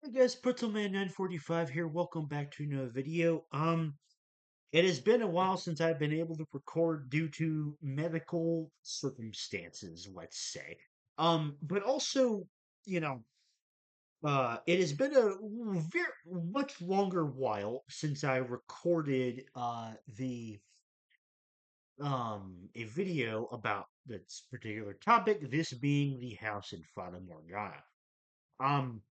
Hey guys, Pretzelman 945 here. Welcome back to another video. It has been a while since I've been able to record due to medical circumstances, let's say. But also, you know, it has been a very much longer while since I recorded the a video about this particular topic, this being the house in Fata Morgana. Um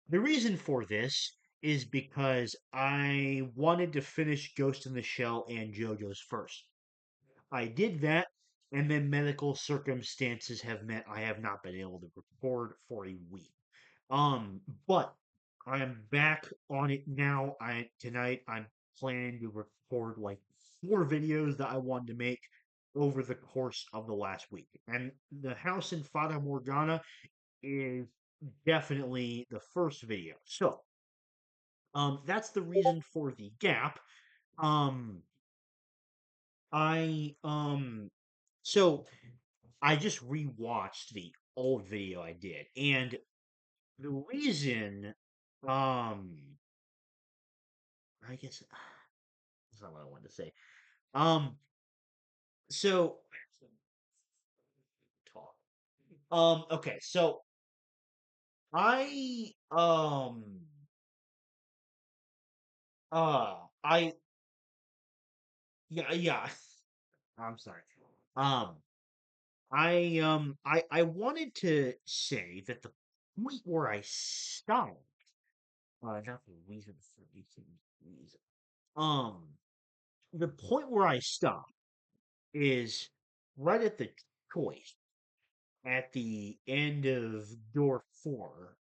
The reason for this is because I wanted to finish Ghost in the Shell and JoJo's first. I did that, and then medical circumstances have meant I have not been able to record for a week. But I am back on it now. I tonight I'm planning to record like 4 videos that I wanted to make over the course of the last week. And the house in Fata Morgana is definitely the first video. So, that's the reason for the gap. Um, I so I just rewatched the old video I did, and the reason, um, I guess that's not what I wanted to say. Um, so talk. Okay, so I I yeah. I'm sorry. Um, I wanted to say that the point where I stopped, not the reason for reason. Um, the point where I stopped is right at the choice at the end of door 4,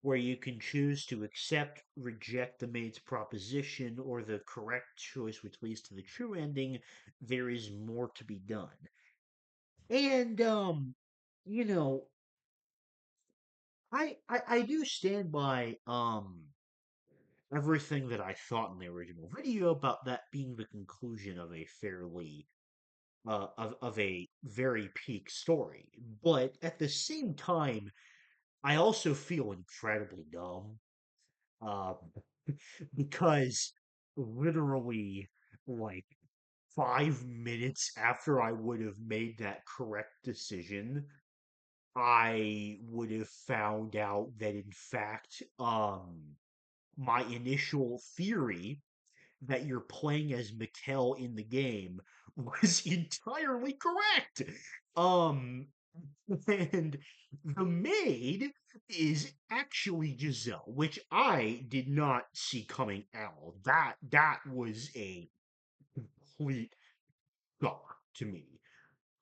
where you can choose to accept, reject the maid's proposition, or the correct choice, which leads to the true ending. There is more to be done, and you know, I do stand by everything that I thought in the original video about that being the conclusion of a fairly of a very peak story. But at the same time, I also feel incredibly dumb. Um because literally like 5 minutes after I would have made that correct decision, I would have found out that in fact, my initial theory that you're playing as Mikkel in the game was entirely correct. Um, and the maid is actually Giselle, which I did not see coming at all. That was a complete shock to me.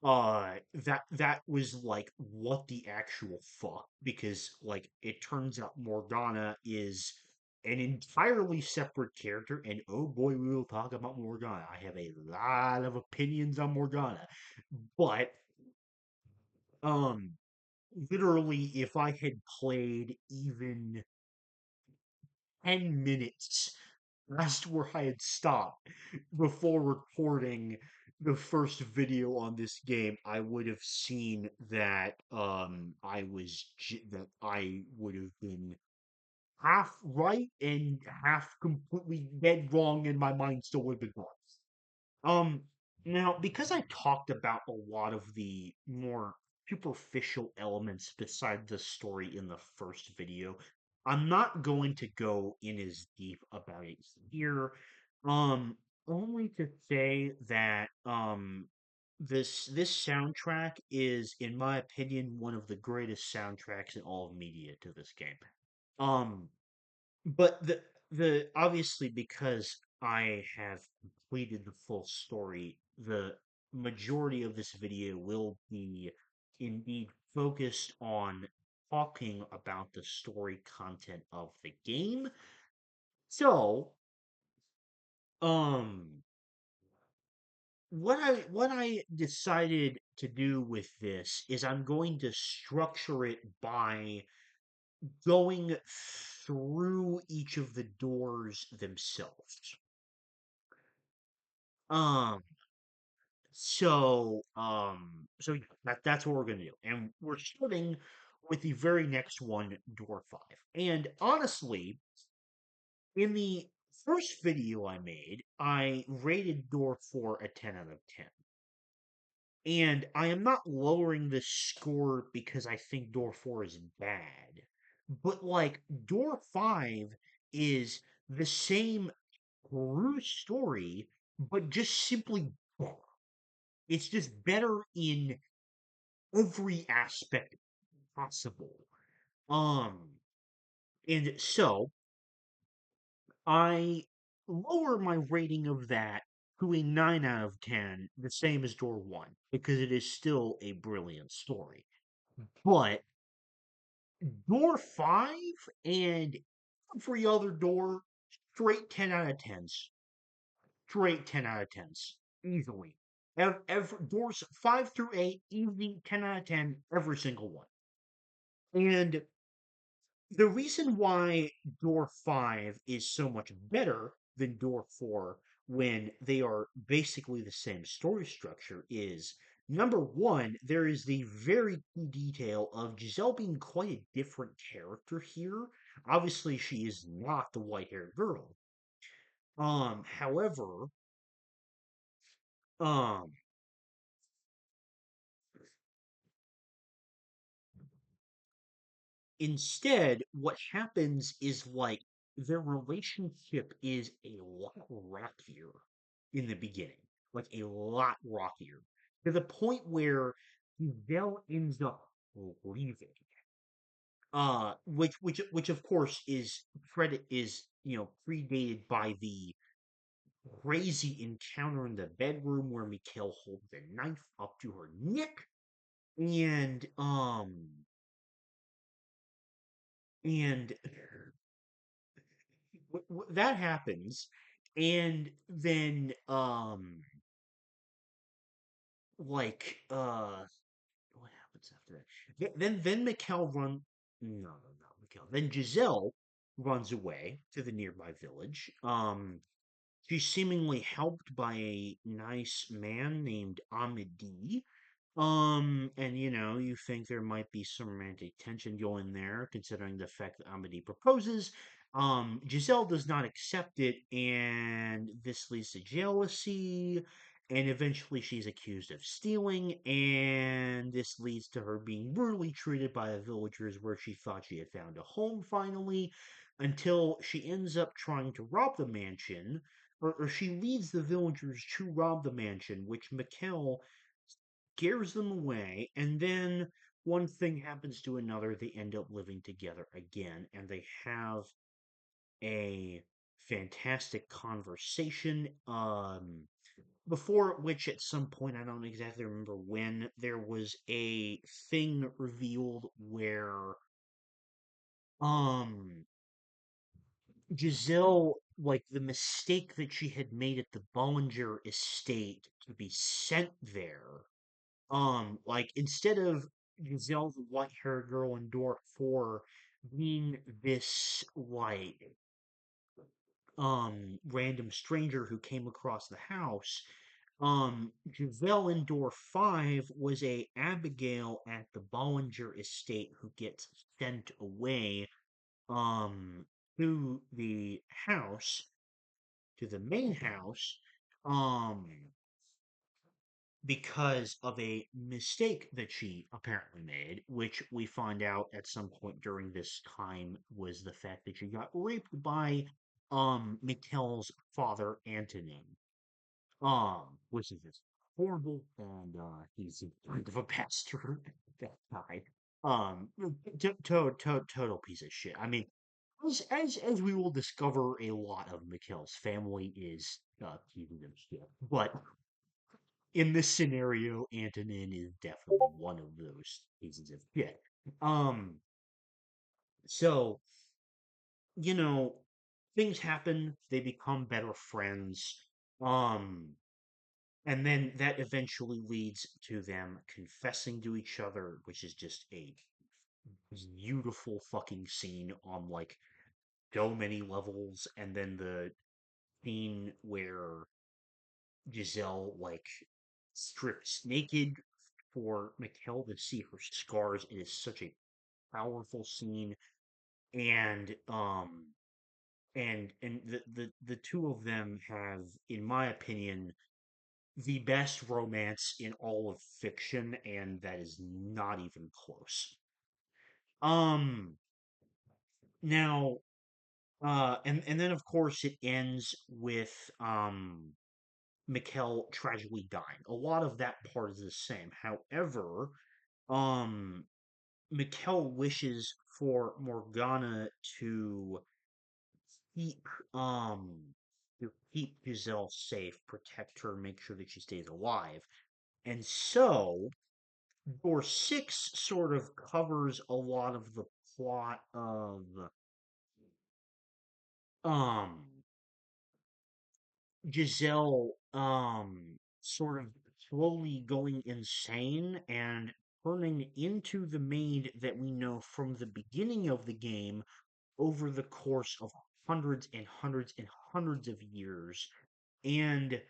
That was like what the actual fuck, because like it turns out Morgana is an entirely separate character, and oh boy, we will talk about Morgana. I have a lot of opinions on Morgana, but um literally if I had played even 10 minutes past where I had stopped before recording the first video on this game, I would have seen that that I would have been half right and half completely dead wrong, and my mind still would have been gone. Um, Now, because I talked about a lot of the more superficial elements beside the story in the first video, I'm not going to go in as deep about it here. Um, Only to say that this soundtrack is, in my opinion, one of the greatest soundtracks in all of media to this game. Um, but the obviously, because I have completed the full story, the majority of this video will be indeed focused on talking about the story content of the game. So, um what I decided to do with this is I'm going to structure it by going through each of the doors themselves. Um, so yeah, that's what we're gonna do, and we're starting with the very next one, Door 5. And honestly, in the first video I made, I rated Door 4 a 10 out of 10. And I am not lowering the score because I think Door 4 is bad. But like Door 5 is the same true story, but just simply it's just better in every aspect possible. Um and so I lower my rating of that to a 9 out of 10, the same as Door 1, because it is still a brilliant story. But Door 5 and every other door, straight 10 out of 10s. Straight 10 out of 10s. Easily. Doors 5 through 8, easy 10 out of 10, every single one. And the reason why Door 5 is so much better than Door 4 when they are basically the same story structure is number one, there is the very key detail of Giselle being quite a different character here. Obviously, she is not the white haired girl. However, um, instead, what happens is like their relationship is a lot rockier in the beginning, like a lot rockier, to the point where Giselle ends up leaving. Which of course is credit is predated by the crazy encounter in the bedroom where Mikhail holds a knife up to her neck, and and that happens, and then like what happens after that? Then Mikkel run no, not Mikkel. Then Giselle runs away to the nearby village. She's seemingly helped by a nice man named Amidi. And you think there might be some romantic tension going there, considering the fact that Amity proposes. Giselle does not accept it, and this leads to jealousy, and eventually she's accused of stealing, and this leads to her being brutally treated by the villagers where she thought she had found a home finally, until she ends up trying to rob the mansion, or she leads the villagers to rob the mansion, which Mikkel scares them away, and then one thing happens to another. They end up living together again, and they have a fantastic conversation. Before which, at some point, I don't exactly remember when, there was a thing revealed where um Giselle, like the mistake that she had made at the Bollinger estate to be sent there. Like instead of Giselle the white haired girl in Door 4 being this like random stranger who came across the house, Giselle in Door 5 was a Abigail at the Bollinger estate who gets sent away um to the house, to the main house, um because of a mistake that she apparently made, which we find out at some point during this time was the fact that she got raped by Mikkel's father Antonin. Which is just horrible, and he's kind of a bastard, that guy. Um total piece of shit. I mean, as we will discover, a lot of Mikkel's family is pieces of shit. But in this scenario, Antonin is definitely one of those pieces of shit. Um, so, you know, things happen, they become better friends. Um, and then that eventually leads to them confessing to each other, which is just a beautiful fucking scene on like so many levels. And then the scene where Giselle like strips naked for Mikkel to see her scars. It is such a powerful scene, and the two of them have, in my opinion, the best romance in all of fiction, and that is not even close. Um, now, and then of course it ends with Mikkel tragically dying. A lot of that part is the same. However, um, Mikkel wishes for Morgana to keep um to keep Giselle safe, protect her, make sure that she stays alive. And so Door 6 sort of covers a lot of the plot of um Giselle sort of slowly going insane and turning into the maid that we know from the beginning of the game over the course of hundreds and hundreds and hundreds of years. And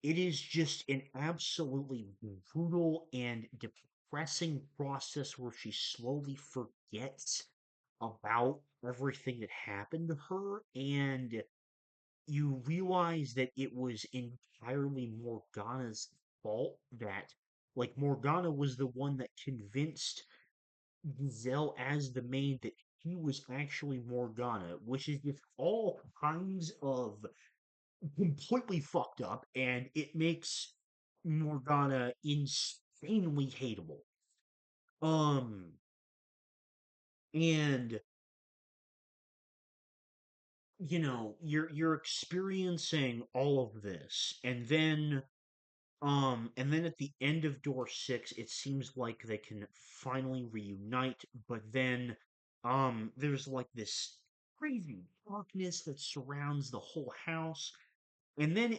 it is just an absolutely brutal and depressing process where she slowly forgets about everything that happened to her, and you realize that it was entirely Morgana's fault, that like Morgana was the one that convinced Giselle as the maid that he was actually Morgana, which is just all kinds of completely fucked up, and it makes Morgana insanely hateable. Um, and you're experiencing all of this, and then at the end of Door 6, it seems like they can finally reunite, but then there's like this crazy darkness that surrounds the whole house. And then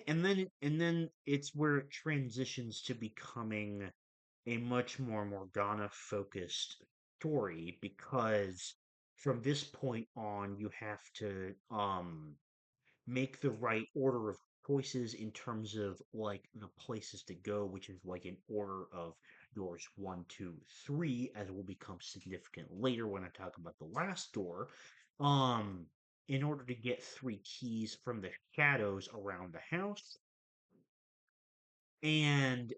it's where it transitions to becoming a much more Morgana focused story, because from this point on you have to make the right order of choices in terms of like the places to go, which is like in order of doors one, two, three, as will become significant later when I talk about the last door. Um, in order to get three keys from the shadows around the house. And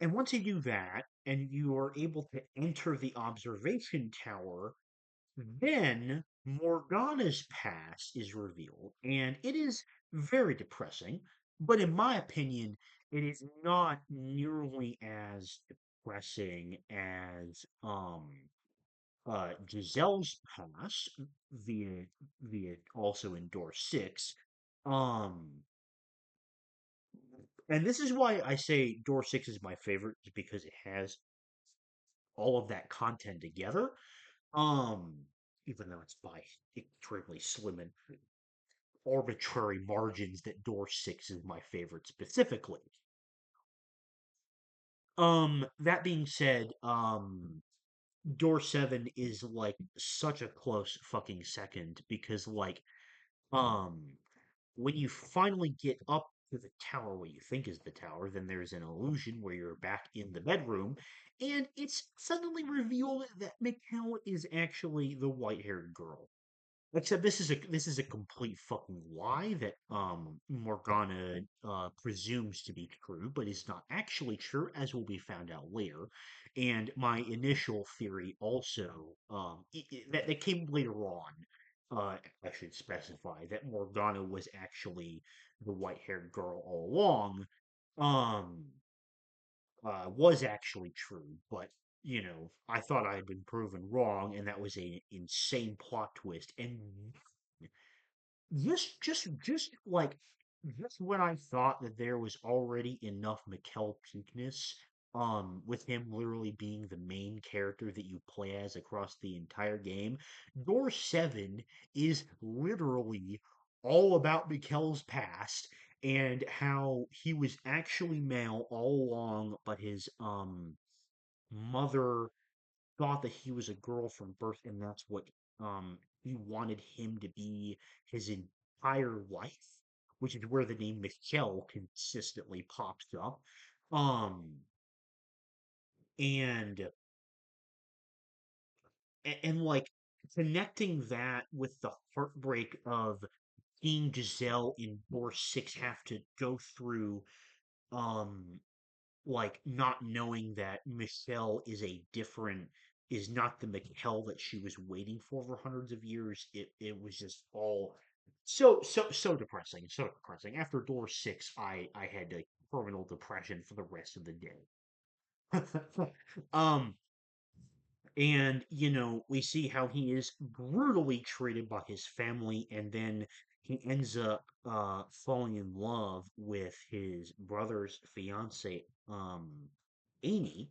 and once you do that, and you are able to enter the observation tower, then Morgana's past is revealed, and it is very depressing. But in my opinion, it is not nearly as depressing as Giselle's past via also in Door 6. Um and this is why I say Door 6 is my favorite, is because it has all of that content together. Um Even though it's by extremely slim and arbitrary margins that Door 6 is my favorite specifically. That being said, Door 7 is like such a close fucking second, because um when you finally get up to the tower, what you think is the tower, then there's an illusion where you're back in the bedroom, and it's suddenly revealed that Mikhail is actually the white-haired girl. Except this is a complete fucking lie that Morgana presumes to be true, but is not actually true, as will be found out later. And my initial theory also, that came later on, I should specify that Morgana was actually the white-haired girl all along, um, was actually true, but I thought I had been proven wrong, and that was a insane plot twist. And just when I thought that there was already enough Mikkel peakness, with him literally being the main character that you play as across the entire game, Door 7 is literally all about Mikkel's past and how he was actually male all along, but his mother thought that he was a girl from birth, and that's what he wanted him to be his entire life. which is where the name Michelle consistently pops up. Um, and and like connecting that with the heartbreak of seeing Giselle in Door 6 have to go through um like not knowing that Michelle is not the Michelle that she was waiting for hundreds of years. It was just all so depressing, so depressing. After Door 6, I had like terminal depression for the rest of the day. um and, we see how he is brutally treated by his family, and then he ends up falling in love with his brother's fiance, Amy,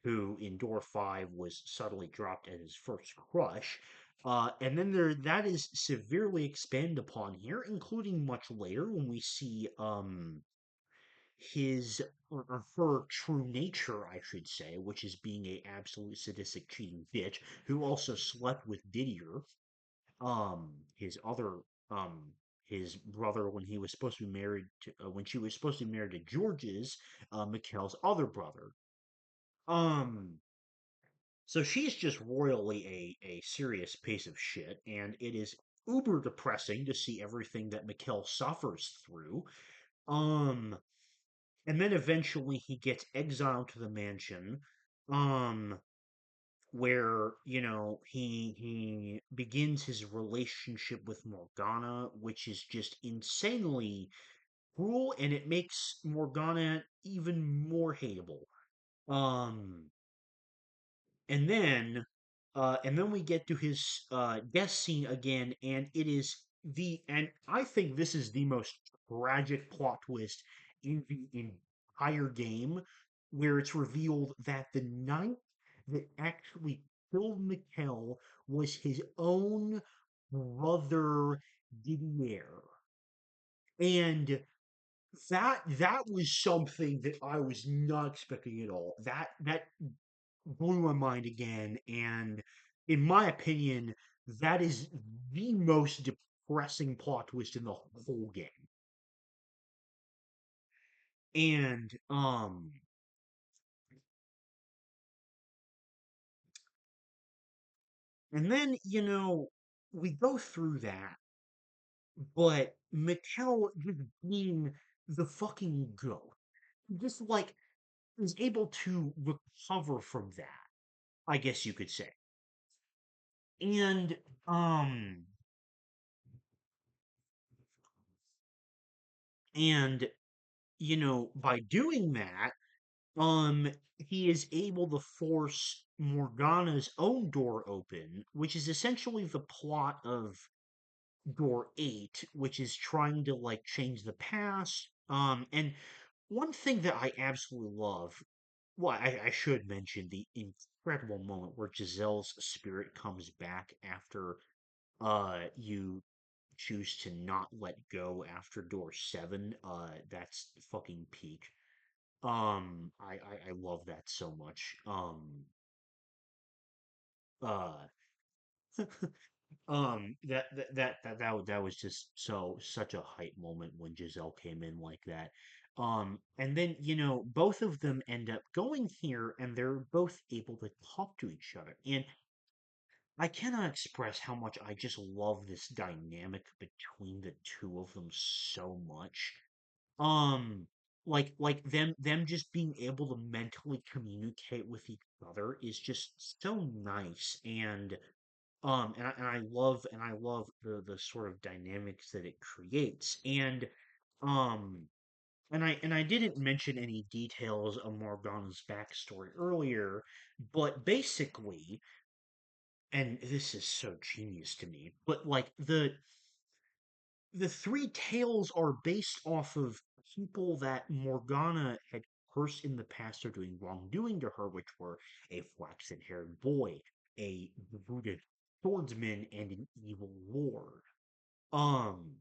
who in Door 5 was subtly dropped as his first crush. And then that is severely expanded upon here, including much later when we see his or her true nature, I should say, which is being a absolute sadistic cheating bitch who also slept with Didier, his other um his brother when he was supposed to be married to when she was supposed to be married to George's Mikhail's other brother. Um so she's just royally a serious piece of shit, and it is uber depressing to see everything that Mikhail suffers through. Um and then eventually he gets exiled to the mansion, um where he begins his relationship with Morgana, which is just insanely cruel, and it makes Morgana even more hateable. um and then we get to his death scene again, and I think this is the most tragic plot twist in the entire game, where it's revealed that the knight that actually killed Mikkel was his own brother Didier. And that was something that I was not expecting at all. That blew my mind again, and in my opinion, that is the most depressing plot twist in the whole game. And then, we go through that, but Mattel just being the fucking goat, just like is able to recover from that, I guess you could say. And um and by doing that, he is able to force Morgana's own door open, which is essentially the plot of Door 8, which is trying to like change the past. And one thing that I absolutely love, well, I should mention the incredible moment where Giselle's spirit comes back after you choose to not let go after Door 7. That's fucking peak. I love that so much. Uh, that was just such a hype moment when Giselle came in like that. And then both of them end up going here, and they're both able to talk to each other. And I cannot express how much I just love this dynamic between the two of them so much. Um, like them just being able to mentally communicate with each other is just so nice, and I love the sort of dynamics that it creates. Um and I didn't mention any details of Morgana's backstory earlier, but basically, and this is so genius to me, but like the three tales are based off of people that Morgana had cursed in the past or doing wrongdoing to her, which were a flaxen haired boy, a devoted swordsman, and an evil lord. Um,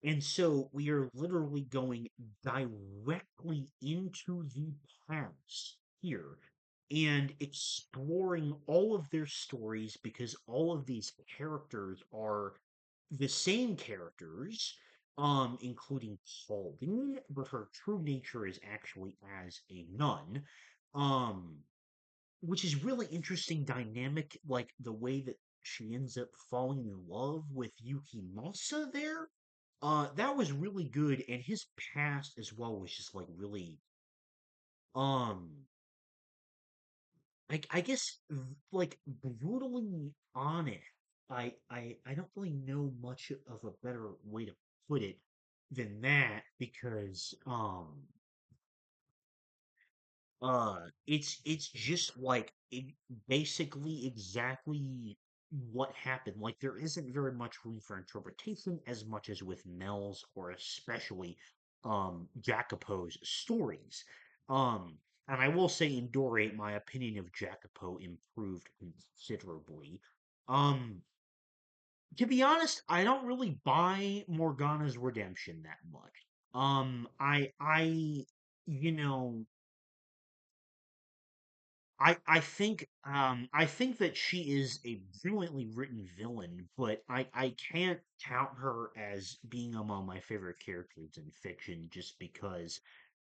and so we are literally going directly into the past here and exploring all of their stories, because all of these characters are the same characters. including Pauline, but her true nature is actually as a nun. Um, which is really interesting dynamic, like the way that she ends up falling in love with Yuki Masa there. That was really good, and his past as well was just like really, um, I guess like brutally honest. I don't really know much of a better way to put it than that because it's just like basically exactly what happened. Like there isn't very much room for interpretation as much as with Mel's or especially Jacopo's stories. Um and I will say in Dore, my opinion of Jacopo improved considerably. Um to be honest, I don't really buy Morgana's redemption that much. I you know I think that she is a brilliantly written villain, but I can't count her as being among my favorite characters in fiction just because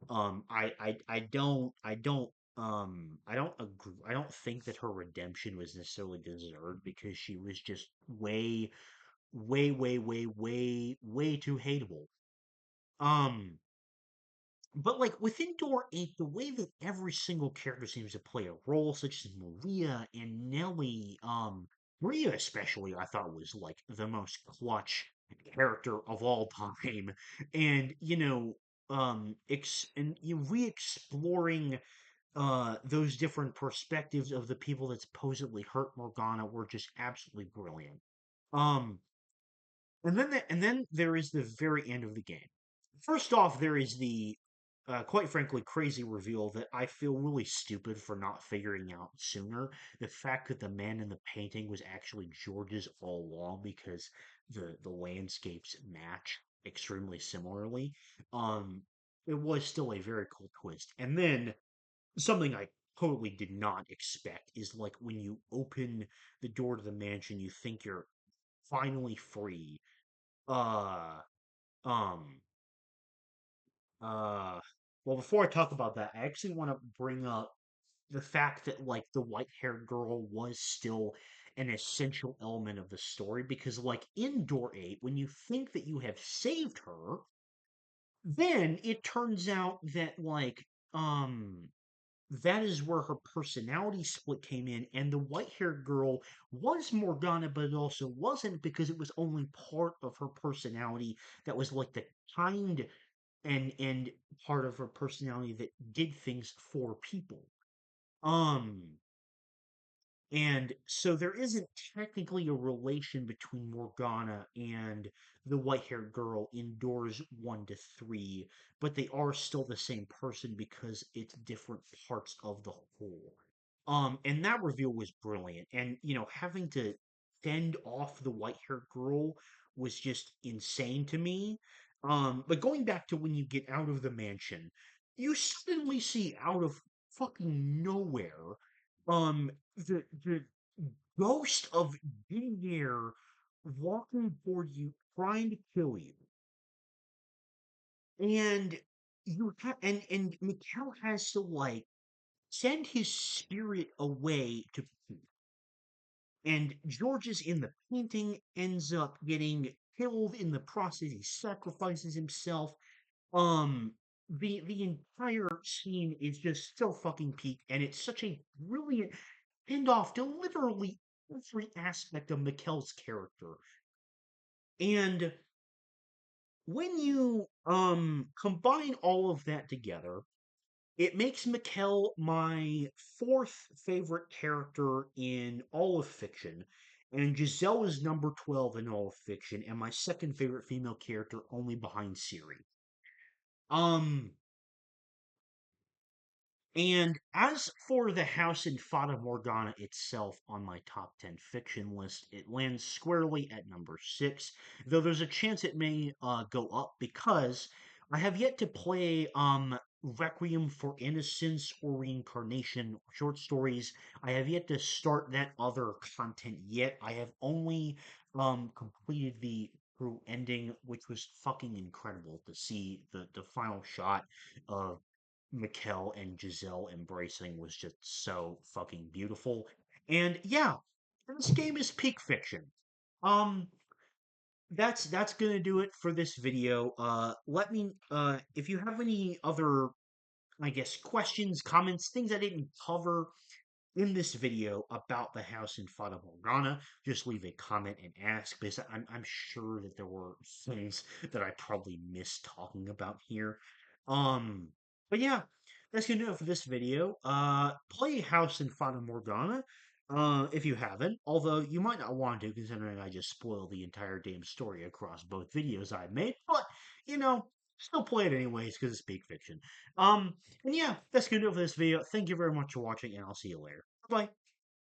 I don't agree, I don't think that her redemption was necessarily deserved because she was just way too hateable. Um but like within Door 8, the way that every single character seems to play a role, such as Maria and Nellie, Maria especially, I thought was like the most clutch character of all time. And re-exploring those different perspectives of the people that supposedly hurt Morgana were just absolutely brilliant. Um, and then there is the very end of the game. First off, there is the quite frankly crazy reveal that I feel really stupid for not figuring out sooner. The fact that the man in the painting was actually George's all along because the landscapes match extremely similarly. Um, it was still a very cool twist. And then something I totally did not expect is like when you open the door to the mansion, you think you're finally free. uh, um, uh, well, before I talk about that, I actually want to bring up the fact that, like, the white-haired girl was still an essential element of the story because, like, in Door 8, when you think that you have saved her, then it turns out that, like, um, that is where her personality split came in, and the white-haired girl was Morgana, but it also wasn't because it was only part of her personality that was like the kind and part of her personality that did things for people. Um, and so there isn't technically a relation between Morgana and the white-haired girl in Doors 1 to 3, but they are still the same person because it's different parts of the whole. And that reveal was brilliant. And, having to fend off the white-haired girl was just insane to me. But going back to when you get out of the mansion, you suddenly see out of fucking nowhere the ghost of Ginger walking toward you, trying to kill you, and and Mikkel has to like send his spirit away to peace. And George's in the painting ends up getting killed in the process. He sacrifices himself. Um, the entire scene is just so fucking peak, and it's such a brilliant end off to literally every aspect of Mikkel's character. And when you combine all of that together, it makes Mikkel my fourth favorite character in all of fiction, and Giselle is number 12 in all of fiction, and my second favorite female character only behind Siri. Um, And as for the house in Fata Morgana itself on my top 10 fiction list, it lands squarely at number 6, though there's a chance it may go up because I have yet to play Requiem for Innocence or Reincarnation short stories. I have yet to start that other content yet. I have only completed the through ending, which was fucking incredible to see the final shot of Mikkel and Giselle embracing was just so fucking beautiful. And yeah, this game is peak fiction. Um, that's gonna do it for this video. Let me if you have any other, I guess, questions, comments, things I didn't cover in this video about the house in Fata Morgana, just leave a comment and ask because I'm sure that there were things that I probably missed talking about here. Um, but yeah, that's gonna do it for this video. Play House in Fata Morgana. If you haven't, although you might not want to, considering I just spoiled the entire damn story across both videos I made, but you know, still play it anyways because it's peak fiction. And yeah, that's gonna do it for this video. Thank you very much for watching, and I'll see you later. Bye.